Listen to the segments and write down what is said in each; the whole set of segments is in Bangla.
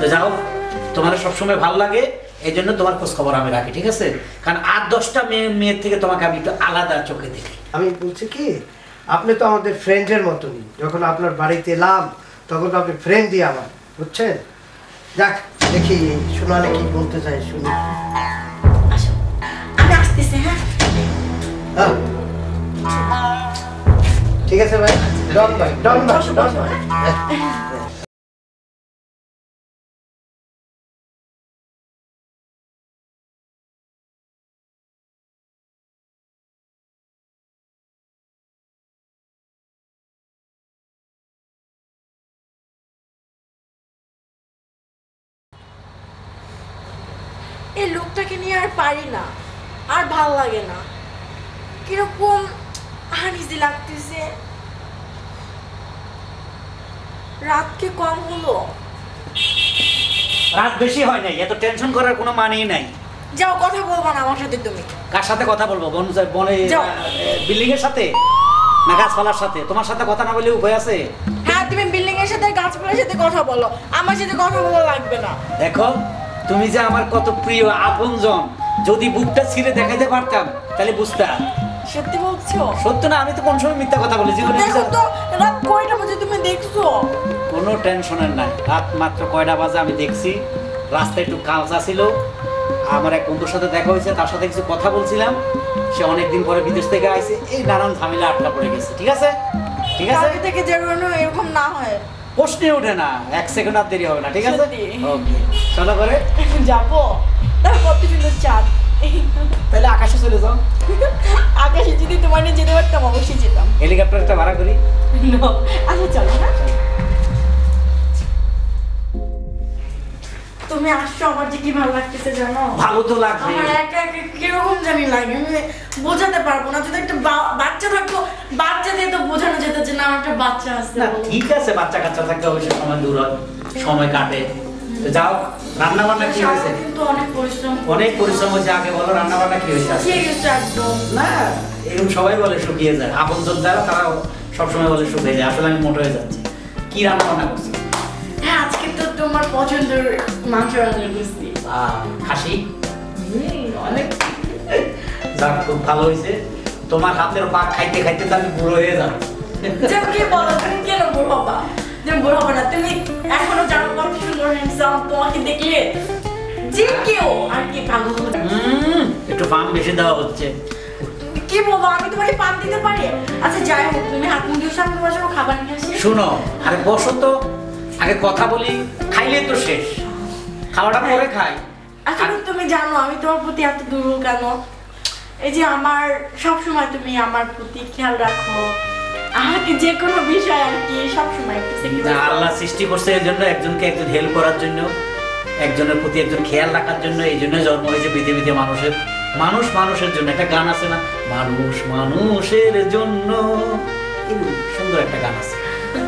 তো যাও, তোমার সবসময় ভালো লাগে, এই জন্য তোমার খোঁজ খবর আমি রাখি, ঠিক আছে? কারণ আর 10টা মেয়ের থেকে তোমাকে আমি একটু আলাদা চোখে দেখি। আমি বলছি কি, আপনি তো আমাদের ফ্রেন্ডের মতনই। যখন আপনার বাড়িতে এলাম তখন তো আপনি ফ্রেন্ডই আমার, বুঝছেন? যাক, দেখি সোনালি কি বলতে চাই শুনি। আসো, আমি আসতেছি। হ্যাঁ, ঠিক আছে ভাই, ডন ভাই, ডন ভাই, ডন ভাই। এই লোকটাকে নিয়ে আর পারি না, আর ভাল লাগে না, কিরকম আনইজি লাগতেছে। রাত কি কম হলো? রাত বেশি হয় নাই, এত টেনশন করার কোনো মানেই নাই। যাও, কথা বলবা না আমার সাথে তুমি। কার সাথে কথা বলবো? বনে বিল্ডিং এর সাথে না গাছপালার সাথে? তোমার সাথে কথা না বলে উপায় আছে? হ্যাঁ, তুমি বিল্ডিং এর সাথে গাছপালার সাথে কথা বলো, আমার সাথে কথা বলা লাগবে না। দেখো, তুমি যে আমার কত প্রিয় আপনজন, যদি বুকটা ছিঁড়ে দেখাইতে পারতাম তাহলে বুঝতাম। সত্যি বলছো? সত্য না, আমি তো কোন সময় মিথ্যা কথা বলি জীবনে? দেখো তো, রাত কয়টা বাজে তুমি দেখছো? কোনো টেনশনের নাই, রাত মাত্র কয়টা বাজে আমি দেখছি। রাস্তায় একটু কাঁচা ছিল, আমার এক বন্ধুর সাথে দেখা হয়েছে, তার সাথে কিছু কথা বলছিলাম। সে অনেকদিন পরে বিদেশ থেকে আইছে, এই নানান ঝামেলা আটকা পড়ে গেছে। ঠিক আছে, ঠিক আছে, কালকে থেকে যেন এরকম না হয়। প্রশ্নে ওঠে না, 1 সেকেন্ড আর দেরি হবে না। ঠিক আছে, ওকে, চলো করে যাবো। তারপর কত সুন্দর চাঁদ, তাহলে আকাশে চলে যাও। আকাশে যদি তোমার নিয়ে যেতে পারতাম অবশ্যই যেতাম। হেলিকপ্টারটা ভাড়া করি। আচ্ছা চলো। হ্যাঁ, তুমি আসছো, আমার যে কি ভালো লাগতেছে জানো? ভালো তো লাগবে। আমার একা একা কিরকম জানি লাগে, আমি বোঝাতে পারবো না। যদি একটা বাচ্চা থাকতো, বাচ্চা দিয়ে তো বোঝানো যেত যে না, আমার একটা বাচ্চা আছে। না ঠিক আছে, বাচ্চা কাচ্চা থাকতে অবশ্যই সময় দূর হয়, সময় কাটে। তো যাও, রান্না বান্না কি হয়েছে? কিন্তু অনেক পরিশ্রম, অনেক পরিশ্রম হয়েছে। আগে বলো, রান্না বান্না কি হয়েছে? শুকিয়ে গেছে একদম। না, এরকম সবাই বলে শুকিয়ে যায়, আপনজন যারা তারা সবসময় বলে শুকিয়ে যায়। আসলে আমি মোটা হয়ে যাচ্ছি। কি রান্না বান্না করছি? হ্যাঁ, আজকে তো তোমার পছন্দের মাংস রান্না করছি। খাসি? অনেক, যাক, খুব ভালো হয়েছে। তোমার হাতের পাক খাইতে খাইতে তো আমি বুড়ো হয়ে যাব। কি বলো, তুমি কেন বুড়ো হবা? তুমি বুড়ো হবে না, তুমি এখনো জানো কত সুন্দর হ্যান্ডসাম। তোমাকে দেখলে যে কেউ আর কি পাগল হবে। একটু পাম বেশি দেওয়া হচ্ছে। কি বলবো, আমি তোমাকে পান দিতে পারি? আচ্ছা যাই হোক, তুমি হাত মুখ দিয়ে সামনে বসো, খাবার নিয়ে আসি। শুনো, আরে বসো তো, আগে কথা বলি, খাইলে তো শেষ, খাওয়াটা পরে খাই। আসলে তুমি জানো আমি তোমার প্রতি এত দুর্বল কেন? এই যে আমার সবসময় তুমি আমার প্রতি খেয়াল রাখো, আমাকে যে কোনো বিষয় আর কি সবসময় একটু আল্লাহ সৃষ্টি করছে এই জন্য, একজনকে একজন হেল্প করার জন্য, একজনের প্রতি একজন খেয়াল রাখার জন্য। এই জন্য জন্ম হয়েছে পৃথিবীতে মানুষের। মানুষ মানুষের জন্য, একটা গান আছে না, মানুষ মানুষের জন্য, সুন্দর একটা গান আছে।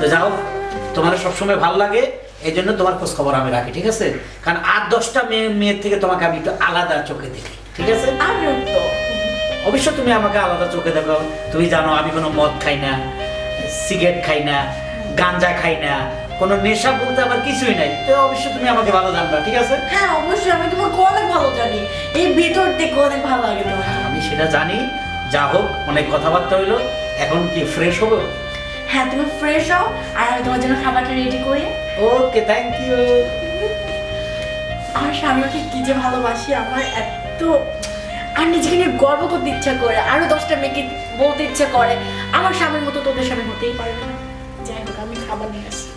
তো যাও, তোমার সবসময় ভালো লাগে, এই জন্য তোমার খোঁজ খবর আমি রাখি, ঠিক আছে? কারণ আর 10টা মেয়ের থেকে তোমাকে আমি একটু আলাদা চোখে দেখি, ঠিক আছে? অবশ্য তুমি আমাকে আলাদা চোখে দেখো। তুমি জানো আমি কোনো মদ খাই না, সিগারেট খাই না, গাঁজা খাই না, কোনো নেশা বলতে আমার কিছুই নাই। তো অবশ্য তুমি আমাকে ভালো জানবা, ঠিক আছে? হ্যাঁ অবশ্যই, আমি তোমাকে অনেক ভালো জানি, এই ভিতর থেকে অনেক ভালো লাগে তোমার। আমি সেটা জানি। যা হোক, অনেক কথাবার্তা হইলো, এখন কি ফ্রেশ হবো? হ্যাঁ তুমি ফ্রেশ হও, আর আমি তোমার জন্য খাবারটা রেডি করি। ওকে, থ্যাংক ইউ। আমার স্বামীকে কি যে ভালোবাসি, আমার এত আর নিজেকে নিয়ে গর্ব করতে ইচ্ছা করে, আরো 10টা মেয়েকে বলতে ইচ্ছা করে আমার স্বামীর মতো তোদের স্বামী হতেই পারবে না। যাই হোক, আমি খাবার নিয়ে আসি।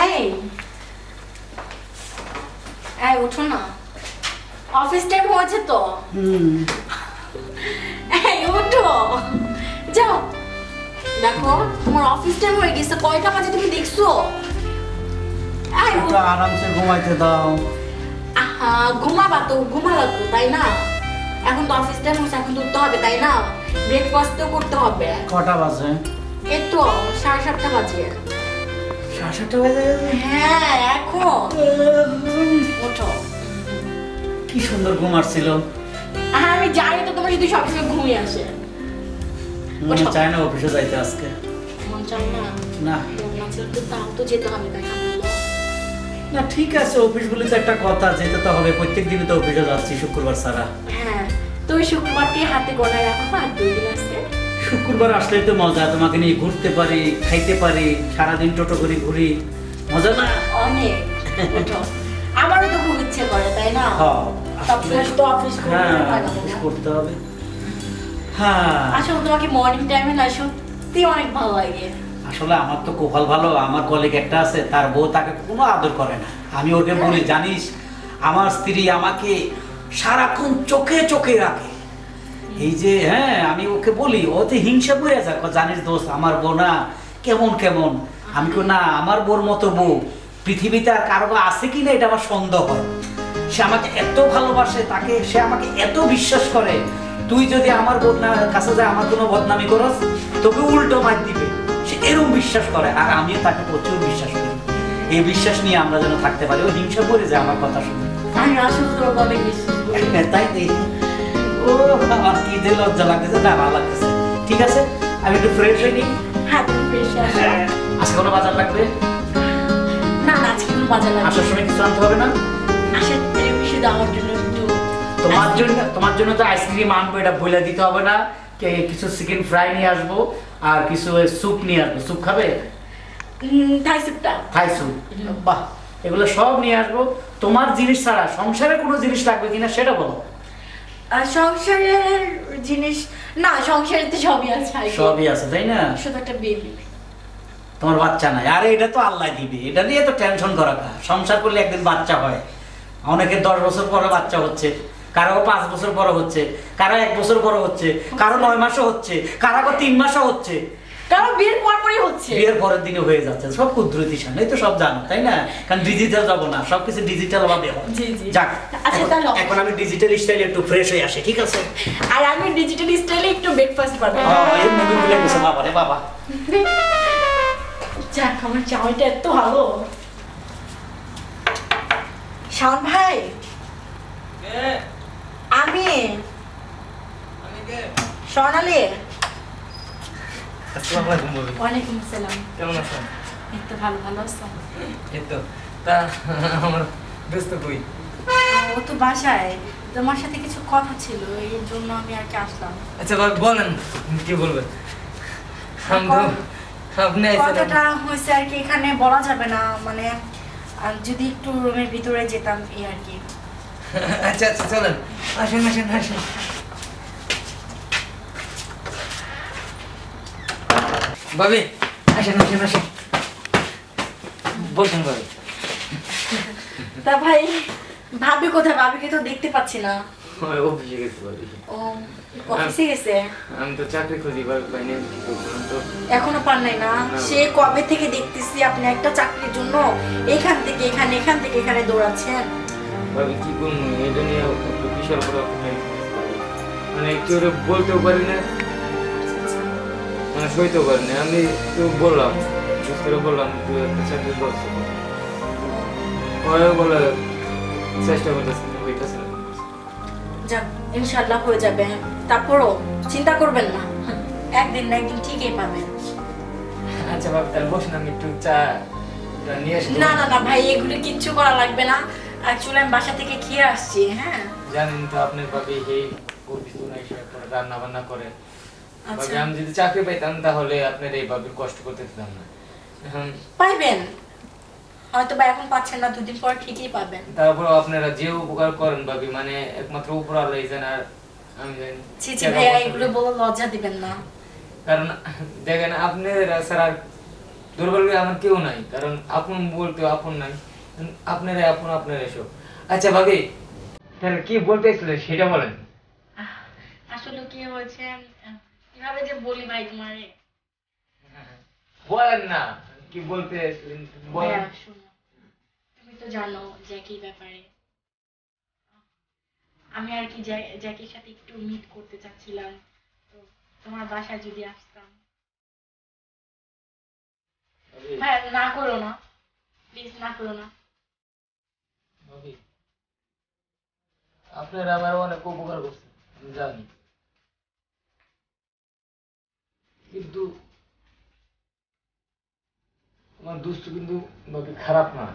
এই এই উঠো না, অফিস টাইম হয়েছে তো। এই উঠো, যাও। দেখো তোমার অফিস টাইম হয়ে গেছে, কয়টা বাজে তুমি দেখছো? আরামসে ঘুমাইতে দাও। আহা, ঘুমাবা তো, ঘুমালা তো, তাই না? এখন তো অফিস টাইম হচ্ছে, এখন তো উঠতে হবে, তাই না? ব্রেকফাস্ট তো করতে হবে। কটা বাজে? এই তো 7:30 বাজে। 7:30 বাজে গেছে? হ্যাঁ, এখন ওঠো। কি সুন্দর ঘুম আসছিল। হ্যাঁ আমি জানি তো, তোমার যদি সবসময় ঘুমিয়ে আসে। মনে চায় না অফিসে যাইতে আজকে। মন চায় না? না। চাইছিলাম, তো তাও তো যেতে হবে তাই না বললো? না ঠিক আছে, অফিস বলে তো একটা কথা, যেতে তো হবে, প্রত্যেক দিনই তো অফিসে যাচ্ছি শুক্রবার ছাড়া। হ্যাঁ, তো ওই শুক্রবারকে হাতে গোনায় রাখো, আর 2 দিন আছে। শুক্রবার আসলে তো মজা, তোমাকে নিয়ে ঘুরতে পারি, খাইতে পারি, সারাদিন টোটো করে ঘুরি, মজা না? অনেক ওঠো। আমারও তো খুব ইচ্ছে করে তাই না? হ্যাঁ, সবসময় তো অফিস হ্যাঁ করতে পারবো অফিস না। করতে হবে। হ্যাঁ আসলে তোমাকে মর্নিং টাইমে না সত্যি অনেক ভালো লাগে। আসলে আমার তো কপাল ভালো, আমার কলিগ একটা আছে, তার বউ তাকে কোনো আদর করে না। আমি ওকে বলি, জানিস আমার স্ত্রী আমাকে সারাক্ষণ চোখে চোখে রাখে। এই যে হ্যাঁ, আমি ওকে বলি, ওতে হিংসা করে যায়, জানিস দোস্ত আমার বউ না কেমন কেমন। আমি কই না, আমার বোর মতো বউ পৃথিবীতে আর কারো আছে কি না এটা আমার সন্দেহ হয়। সে আমাকে এত ভালোবাসে, তাকে সে আমাকে এত বিশ্বাস করে, তুই যদি আমার কাছে যায় আমার কোনো বদনামি করস, তোকে উল্টো মার দিবে, সে এরকম বিশ্বাস করে। আর আমিও তাকে প্রচুর বিশ্বাস করি। এই বিশ্বাস নিয়ে আমরা যেন থাকতে পারি। ও হিংসা করে যায় আমার কথা শুনে। আমি আসলে তোমাকে অনেক বিশ্বাস করি। তাই তাই ও আমার কি যে লজ্জা লাগতেছে, না ভালো লাগতেছে। ঠিক আছে, আমি একটু ফ্রেশ হয়ে নিই। হ্যাঁ, তুমি ফ্রেশ আসো। আজকে কোনো বাজার লাগবে? না না, আজকে কোনো বাজার লাগবে না। আসার সময় কিছু আনতে হবে না? আসলে শুধু আমার জন্য একটু তোমার জন্য তো আইসক্রিম আনবো, এটা বলে দিতে হবে না। কিছু চিকেন ফ্রাই নিয়ে আসবো, আর কিছু স্যুপ নিয়ে আসবো। স্যুপ খাবে? থাই স্যুপটা। থাই স্যুপ, বাহ, এগুলো সব নিয়ে আসবো। তোমার জিনিস ছাড়া সংসারে কোনো জিনিস লাগবে কিনা সেটা বলো। আর সংসারের জিনিস না, সংসারে তো সবই আছে। সবই আছে তাই না? শুধু একটা বেবি। তোমার বাচ্চা নাই? আরে এটা তো আল্লাহ দিবে, এটা নিয়ে তো টেনশন করা না। সংসার করলে একদিন বাচ্চা হয়। অনেকের 10 বছর পরে বাচ্চা হচ্ছে, কারো 5 বছর পরে হচ্ছে, কারো 1 বছর পরে হচ্ছে, কারো 9 মাসও হচ্ছে, কারো 3 মাসও হচ্ছে, কারণ বিয়ের পরই হচ্ছে। বিয়ের পরের দিনে হয়ে যাচ্ছে। সব কুদরতি শান, এই তো সব জানো তাই না? কারণ ডিজিটাল যাবো না, সবকিছু ডিজিটাল ভাবে হয়। জি জি। যাক, আচ্ছা তাহলে এখন আমি ডিজিটাল স্টাইলে একটু ফ্রেশ হয়ে আসি, ঠিক আছে? আর আমি ডিজিটাল স্টাইলে একটু ব্রেকফাস্ট করব। এই মুভি ভুলে গেছে বাবা রে বাবা। যাক, আমার চাউমিনটা এত ভালো। শাওন ভাই, আমি সোনালি। আসসালামু আলাইকুম বলি। ওয়ালাইকুম আসসালাম। কেমন আছেন? এই তো ভালো, ভালো আছো? এই তো। তা আমার দোস্ত কই? ও তো বাসায়, তোমার সাথে কিছু কথা ছিল, এই জন্য আমি আর কি আসলাম। আচ্ছা ভাই বলেন, কি বলবেন? আমি তো আপনি কথাটা হয়েছে আর কি, এখানে বলা যাবে না, মানে যদি একটু রুমের ভিতরে যেতাম এই আর কি। আচ্ছা আচ্ছা চলেন, আসেন আসেন আসেন। ভাবি আসেন আসেন আসেন, বসেন ভাবি। তা ভাই, ভাবি কোথায়? ভাবিকে তো দেখতে পাচ্ছি না। ওই অফিসে গেছি ভাবি। ও অফিসে গেছে? আমি তো চাকরি খুঁজি ভাবি, পাইনি তো। এখনো পান নাই না? সে কবে থেকে দেখতেছি আপনি একটা চাকরির জন্য এখান থেকে এখানে, এখান থেকে এখানে দৌড়াচ্ছেন। ভাবি কি করবো, এই জন্য একটু বিশাল বড় একটা tension আছে ভাবি। মানে কেউ বলতেও পারি না, মানে সইতেও পারি না। আমি তো বললাম, বিশেষ করে বললাম তুই একটা চাকরি করছো, বলে চেষ্টা করতেছে, হইতেছে না। যাক, ইনশাআল্লাহ হয়ে যাবে। তারপরও চিন্তা করবেন না, একদিন না একদিন ঠিকই পাবেন। আচ্ছা ভাবি তাহলে বসুন, আমি একটু চা নিয়ে আসি। না না না ভাই, এগুলো কিচ্ছু করা লাগবে না। অ্যাকচুয়ালি আমি বাসা থেকে খেয়ে আসছি। হ্যাঁ জানেন তো আপনার ভাবি এই অফিস এসে রান্না বান্না করে। আচ্ছা, ভাবি আমি যদি চাকরি পাইতাম তাহলে আপনার এই ভাবির কষ্ট করতে দিতাম না। এখন পাইবেন হয়তো বা, এখন পাচ্ছেন না, 2 দিন পর ঠিকই পাবেন। তারপর আপনারা যে উপকার করেন ভাবি, মানে একমাত্র উপর আল্লাহ জানে, আর আমি জানি। ছি ছি ভাইয়া, এগুলো বলে লজ্জা দিবেন না। কারণ দেখেন আপনারা ছাড়া দুর্বল আমার কেউ নাই, কারণ আপন বলতে আপন নাই, আপনারাই আপন, আপনারা এসব। আচ্ছা ভাবি তাহলে কি বলতে চাইছিলেন সেটা বলেন। আসলে কি হয়েছে, কিভাবে যে বলি ভাই তোমারে। বলেন না কি বলতে চাইছিলেন, বলেন। ভাইয়া শোনো, তুমি তো জানো জ্যাকির ব্যাপারে। আমি আর কি জ্যাকির সাথে একটু মিট করতে চাচ্ছিলাম, তো তোমার বাসায় যদি আসতাম। ভাবি, ভাইয়া না করো না, প্লিজ না করো না। ভাবি, আপনারা আমার অনেক উপকার করছেন আমি জানি, কিন্তু আমার দুস্থ কিন্তু বাকি খারাপ না।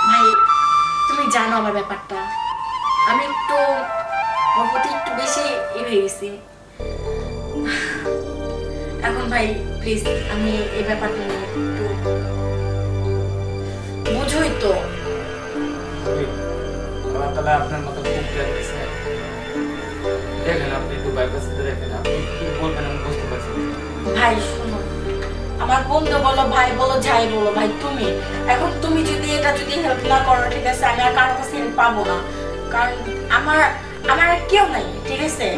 ভাই তুমি জানো আমার ব্যাপারটা, আমি একটু ওর প্রতি একটু বেশি হয়ে গেছি। এখন ভাই প্লিজ আমি এই ব্যাপারটা নিয়ে একটু বুঝোই তো। আল্লাহ তাআলা আপনার মতো খুব দিয়েছে। দেখেন আপনি একটু বাইপাস দেখেন, আপনি কি বলবেন আমি বুঝতে পারছি না। ভাই শোনো, আমার বন্ধু বলো, ভাই বলো, যাই বলো, ভাই তুমি এখন তুমি যদি এটা যদি হেল্প না করো, ঠিক আছে, আমি আর কারো কাছে হেল্প পাবো না। কারণ আমার আমার আর কেউ নাই, ঠিক আছে,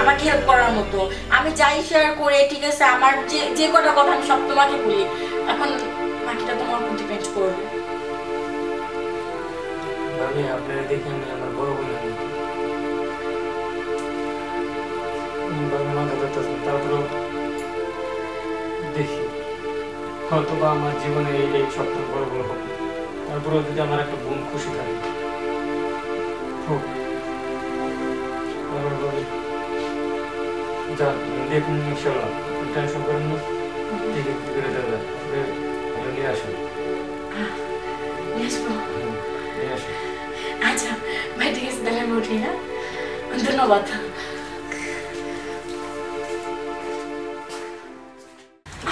আমাকে হেল্প করার মতো। আমি যাই শেয়ার করে, ঠিক আছে, আমার যে যে কটা কথা আমি সব তোমাকে বলি। এখন বাকিটা তোমার উপর ডিপেন্ড করবে। আমি আপনারা দেখে আমি আমার বড় বোনের মতো মাথা ধরতেছেন, তারপরেও দেখি হয়তো বা আমার জীবনে এই সবথেকে বড় বড় হবে। তারপরেও যদি আমার একটা বোন খুশি থাকে হোক। যান দেখুন, ইনশাল্লাহ টেনশন করেন না, ঠিক আছে করে যাবে, নিয়ে আসুন। নিয়ে আসবো? নিয়ে আসুন। আচ্ছা ভাই, ঠিক আছে, তাহলে আমি উঠি। হ্যাঁ, ধন্যবাদ।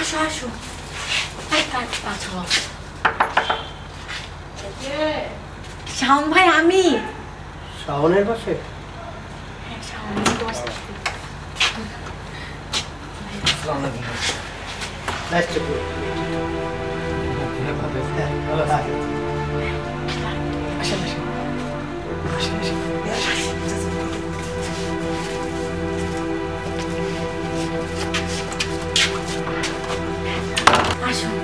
আসো আসো, শাওন ভাই, আমি শাওনের পাশে? হ্যাঁ, শাওন, বস। আসসালামু আলাইকুম। Nice to meet you. আসেন আসেন আসেন আসেন। আসুন।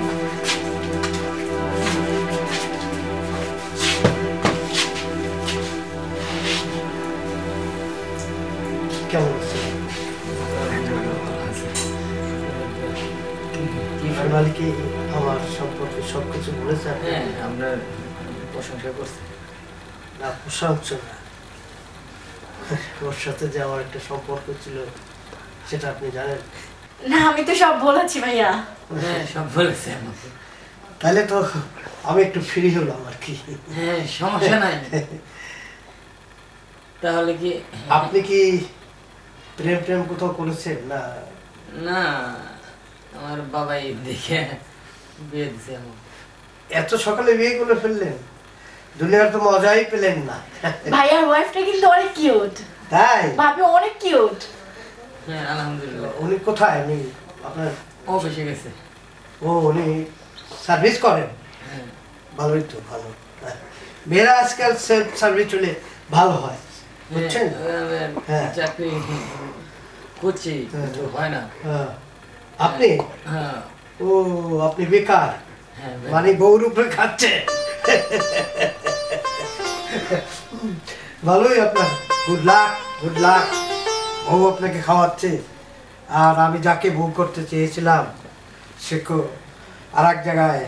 কেমন আছেন? সোনালি কি আমার সম্পর্কে সবকিছু বলেছে? হ্যাঁ, আমরা প্রশংসা করছি। না, প্রশংসা না, ওর সাথে যে আমার একটা সম্পর্ক ছিল সেটা আপনি জানেন? না, আমি তো সব বলেছি ভাইয়া। হ্যাঁ, সব বলেছে আমাকে। তাহলে তো আমি একটু ফ্রি হলাম আর কি। হ্যাঁ, সমস্যা নাই। তাহলে কি আপনি কি প্রেম প্রেম কোথাও করেছেন? না না, আমার বাবাই দেখে বিয়ে দিছে আমার। এত সকালে বিয়ে করে ফেললেন, দুনিয়ার তো মজাই পেলেন না। ভাইয়ার ওয়াইফটা কিন্তু অনেক কিউট, তাই? ভাবি অনেক কিউট। হ্যাঁ, আলহামদুলিল্লাহ। উনি কোথায়? উনি আপনার? অফিসে গেছে। ও, উনি সার্ভিস করেন? হ্যাঁ। ভালোই তো, ভালো। হ্যাঁ। মেয়েরা আজকাল সেলফ সার্ভিস হলে ভালো হয়, বুঝছেন? হ্যাঁ। চাকরি করছি কিন্তু হয় না। হ্যাঁ। আপনি? হ্যাঁ। ও, আপনি বেকার, হ্যাঁ, মানে বউর উপরে খাচ্ছে। ভালোই আপনার, গুড লাক, গুড লাক। বউ আপনাকে খাওয়াচ্ছে, আর আমি যাকে বউ করতে চেয়েছিলাম সে আর এক জায়গায়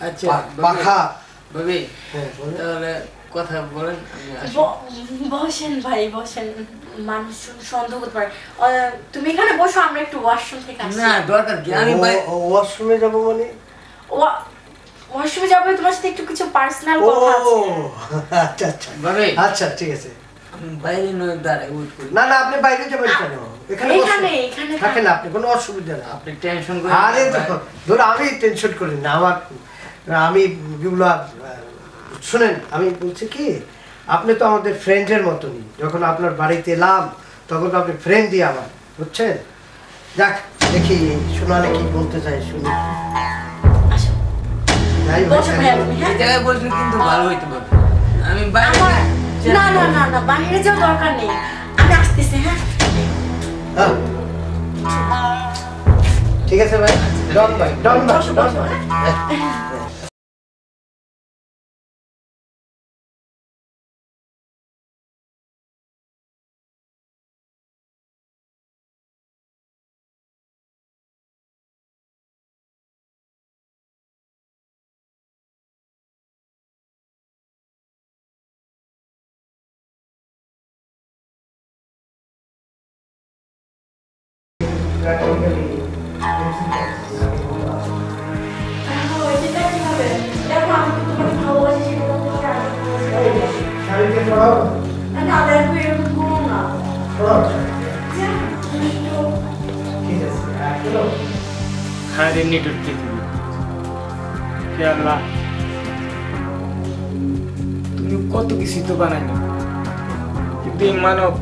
আচ্ছা পাখা। ভাবি, হ্যাঁ, বলেন। তাহলে কথা বলেন, আমি আসি। বসেন ভাই, বসেন, মানুষ সন্দেহ করতে পারে। তুমি এখানে বসো, আমরা একটু ওয়াশরুম থেকে আসি। না, দরকার কি, আমি ওয়াশরুমে যাবো মানে? ওয়াশরুমে যাবো, তোমার সাথে একটু কিছু পার্সোনাল ও, কথা আছে। আচ্ছা আচ্ছা ভাবি, আচ্ছা, ঠিক আছে। আমি বাইরে নয় দাঁড়াই ওয়েট করি। না না, আপনি বাইরে যাবেন কেন? এখানে এখানে বসুন। এখানে থাকেন, আপনি কোনো অসুবিধা নেই। আপনি টেনশন করেন আরে না, ধরো, আমি টেনশন করি না। আমি যেগুলো শুনেন, আমি বলছি কি, আপনি তো আমাদের ফ্রেন্ডের মতনই। যখন আপনার বাড়িতে এলাম তখন তো আপনি ফ্রেন্ডই আমার, বুঝছেন? যাক, দেখি সোনালি কি বলতে চাই, শুনি। আসো, যাই হোক, বসো ভাইয়া তুমি। এই হ্যাঁ, জায়গায় বসলে কিন্তু ভালো হইতে পারে। আমি বাইরে আমার না না না না, বাইরে যাওয়ার দরকার নেই, আমি আসতেছি। হ্যাঁ, হ্যাঁ, ঠিক আছে ভাই, ডন ভাই, ডন ভাই, বসো, ডন বসো, ভাই। Practically, আরে নিটুর পৃথিবী। হে আল্লাহ, তুমি কত কিছু তো বানাইনি, কিন্তু এই মানব